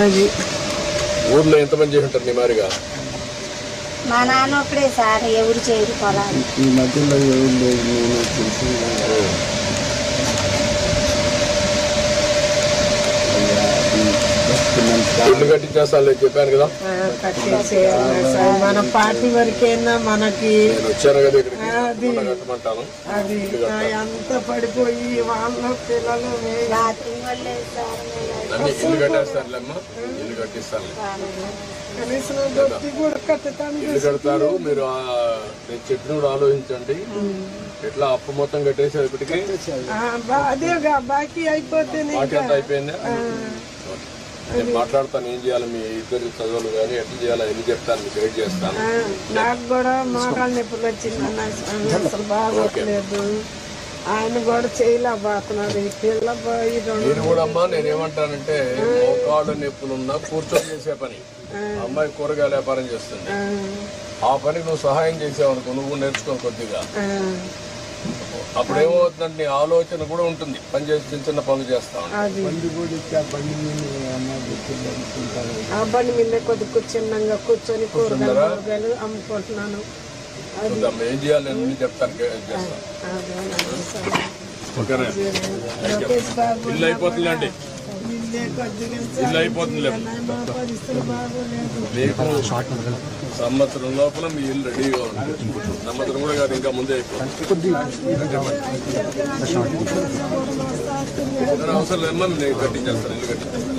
అది ఊర్లో ఎంతమంది చేసి ఉంటారు నీ మారిగా? మా నాన్న ఒకడే సార్, ఎవరు చేయరు పొలాలు. ఈ మధ్యలో ఎవరు లేదు, నేను తెలిసి ఇల్లు కట్టించేస్తాను చెప్పాను కదా. కట్టేసేయాలి సార్. మన పార్టీ వరకైనా మనకి నేను వచ్చాను కదా ఇక్కడికి, కట్టమంటాను. అది అంత పడిపోయి వాళ్ళ పిల్లలు రాత్రి వాళ్ళే సార్. అన్ని ఇల్లు కట్టేస్తానులేమ్మా, ఇల్లు కట్టిస్తాను. కనీసం దొరికి కూడా కట్టడానికి ఇల్లు కడతారు మీరు. నేను చెప్పిన కూడా ఆలోచించండి. ఎట్లా అప్పు మొత్తం కట్టేసేది ఇప్పటికి? అదేగా బాకీ అయిపోతే బాకీ అంతా అయిపోయిందా? నేను మాట్లాడతాను ఏం చేయాలి, మీ ఇద్దరు చదువులు కానీ ఎట్లా చేయాలి ఎన్ని చెప్తాను, మీకు గైడ్ చేస్తాను. నాకు కూడా మోకాళ్ళ నొప్పులు వచ్చిందన్న, అసలు బాగోట్లేదు. ఆయన కూడా చేయలేకపోతున్నాడు. ఈ పిల్ల నేను కూడా అమ్మా నేనేమంటానంటే మోకాళ్ళ నొప్పులున్నా కూర్చొని చేసే పని. అమ్మాయి కూరగాయల వ్యాపారం చేస్తుంది, ఆ పనికి నువ్వు సహాయం చేసావు అనుకో, నువ్వు నేర్చుకోని కొద్దిగా. అప్పుడు ఏమవుతుందంటే నీ ఆలోచన కూడా ఉంటుంది, పని చేసి చిన్న చిన్న పనులు చేస్తాను. ఆ బండి మీద కొద్దిగా చిన్నగా కూర్చొని కూరగాయలు అమ్ముకుంటున్నాను. ఏం చేయాలి నేను చెప్తాను, చేస్తాను. ఓకేనా? ఇల్లు అయిపోతుందండి, ఇల్లు అయిపోతుంది. మీకు సంవత్సరం లోపల మీ ఇల్లు రెడీగా ఉంది. సంవత్సరం కూడా కాదు, ఇంకా ముందే అయిపోతుంది. అవసరం లేదమ్మా, నేను కట్టించేస్తాను, ఇల్లు కట్టించేస్తాను.